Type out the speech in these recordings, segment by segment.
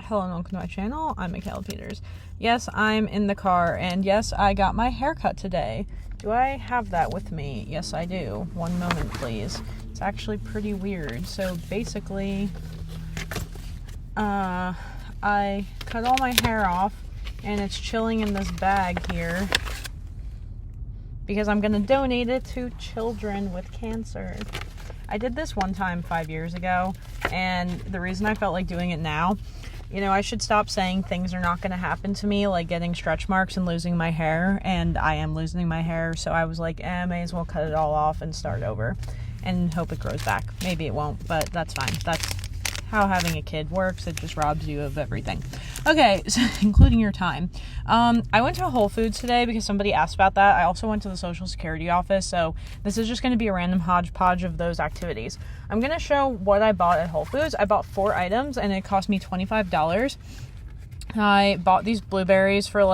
Hello and welcome to my channel. I'm Michaela Peters. Yes, I'm in the car, and yes, I got my hair cut today. Do I have that with me? Yes, I do. One moment, please. It's actually pretty weird. So basically, I cut all my hair off, and it's chilling in this bag here because I'm gonna donate it to children with cancer. I did this one time 5 years ago, and the reason I felt like doing it now, I should stop saying things are not going to happen to me, like getting stretch marks and losing my hair, and I am losing my hair, so I was like, may as well cut it all off and start over and hope it grows back. Maybe it won't, but that's fine. That's how having a kid works. It just robs you of everything. Okay, so including your time. I went to Whole Foods today because somebody asked about that. I also went to the Social Security office, so this is just going to be a random hodgepodge of those activities. I'm going to show what I bought at Whole Foods. I bought 4 items, and it cost me $25. I bought these blueberries for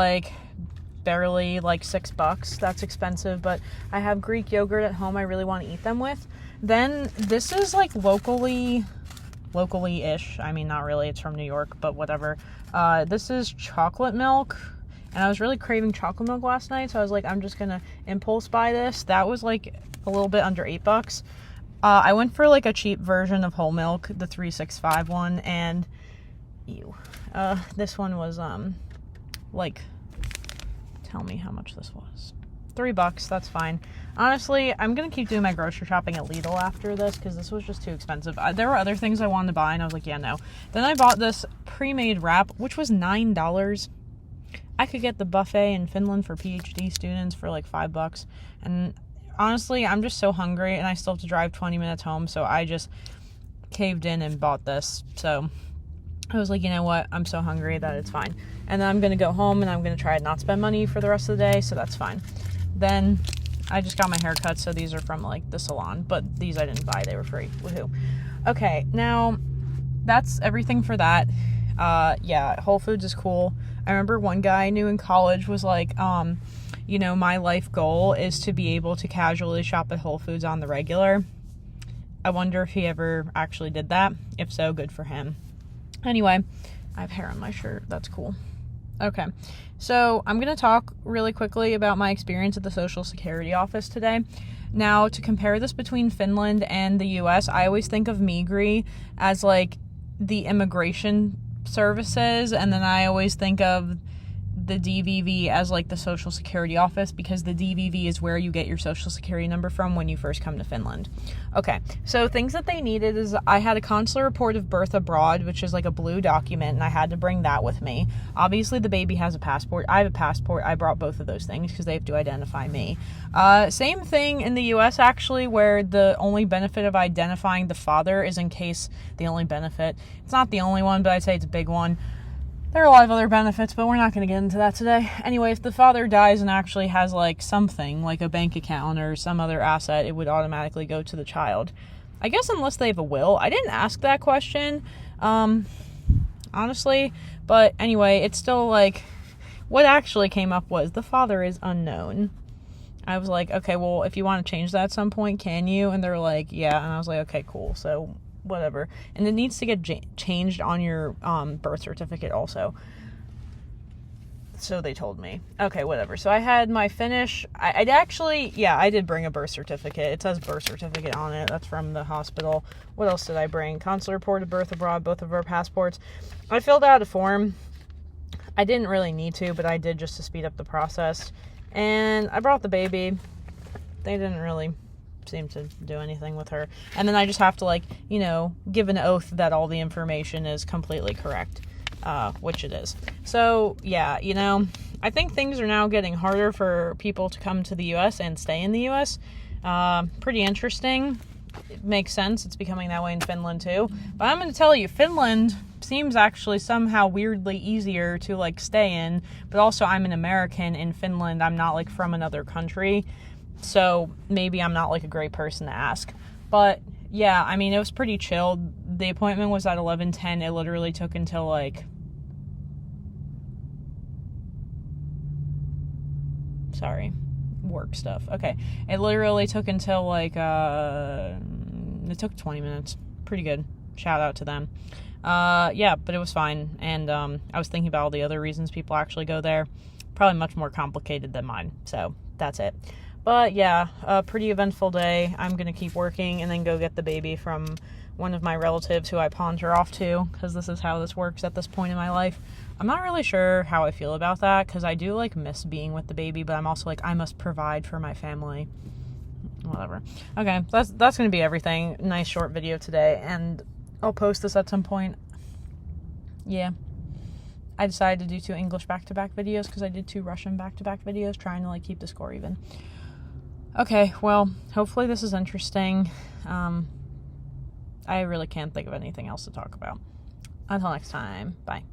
barely $6. That's expensive, but I have Greek yogurt at home I really want to eat them with. Then this is locally-ish. I mean, not really. It's from New York, but whatever. This is chocolate milk, and I was really craving chocolate milk last night, so I was like, I'm just gonna impulse buy this. That was a little bit under $8. I went for a cheap version of whole milk, the 365 one, and this one was tell me how much this was. $3, that's fine. Honestly, I'm gonna keep doing my grocery shopping at Lidl after this because this was just too expensive. There were other things I wanted to buy, and I was like, yeah, no. Then I bought this pre-made wrap, which was $9. I could get the buffet in Finland for PhD students for $5. And honestly, I'm just so hungry, and I still have to drive 20 minutes home, so I just caved in and bought this. So I was like, you know what? I'm so hungry that it's fine. And then I'm gonna go home, and I'm gonna try to not spend money for the rest of the day, so that's fine. Then I just got my hair cut, so these are from the salon, but these I didn't buy. They were free. Woohoo. Okay, now that's everything for that. Yeah, Whole Foods is cool. I remember one guy I knew in college was like, my life goal is to be able to casually shop at Whole Foods on the regular. I wonder if he ever actually did that. If so, good for him. Anyway, I have hair on my shirt. That's cool. Okay, so I'm going to talk really quickly about my experience at the Social Security office today. Now, to compare this between Finland and the US, I always think of Migri as the immigration services, and then I always think of the DVV as the Social Security office, because the DVV is where you get your Social Security number from when you first come to Finland. Okay, so things that they needed is I had a consular report of birth abroad, which is a blue document, and I had to bring that with me. Obviously, the baby has a passport. I have a passport. I brought both of those things because they have to identify me. Same thing in the US, actually, where the only benefit of identifying the father is in case the only benefit. It's not the only one, but I'd say it's a big one. There are a lot of other benefits, but we're not going to get into that today. Anyway, if the father dies and actually has something, like a bank account or some other asset, it would automatically go to the child. I guess unless they have a will. I didn't ask that question, honestly, but anyway, it's still what actually came up was the father is unknown. I was like, okay, well, if you want to change that at some point, can you? And they're like, yeah, and I was like, okay, cool, so whatever. And it needs to get changed on your birth certificate also. So they told me. Okay, whatever. So I had my Finnish. I did bring a birth certificate. It says birth certificate on it. That's from the hospital. What else did I bring? Consular report of birth abroad, both of our passports. I filled out a form. I didn't really need to, but I did just to speed up the process. And I brought the baby. They didn't really seem to do anything with her. And then I just have to give an oath that all the information is completely correct, which it is. So yeah, I think things are now getting harder for people to come to the US and stay in the US. Pretty interesting. It makes sense. It's becoming that way in Finland too. But I'm going to tell you, Finland seems actually somehow weirdly easier to stay in, but also I'm an American in Finland. I'm not from another country. So maybe I'm not a great person to ask. But yeah, I mean, it was pretty chill. The appointment was at 11:10. It literally took until work stuff. Okay. It literally took until it took 20 minutes. Pretty good. Shout out to them. Yeah, but it was fine. And I was thinking about all the other reasons people actually go there. Probably much more complicated than mine. So that's it. But yeah, a pretty eventful day. I'm going to keep working and then go get the baby from one of my relatives who I pawned her off to, because this is how this works at this point in my life. I'm not really sure how I feel about that, because I do, like, miss being with the baby, but I'm also like, I must provide for my family. Whatever. Okay, that's going to be everything. Nice short video today, and I'll post this at some point. Yeah. I decided to do 2 English back-to-back videos because I did 2 Russian back-to-back videos, trying to, like, keep the score even. Okay, well, hopefully this is interesting. I really can't think of anything else to talk about. Until next time, bye.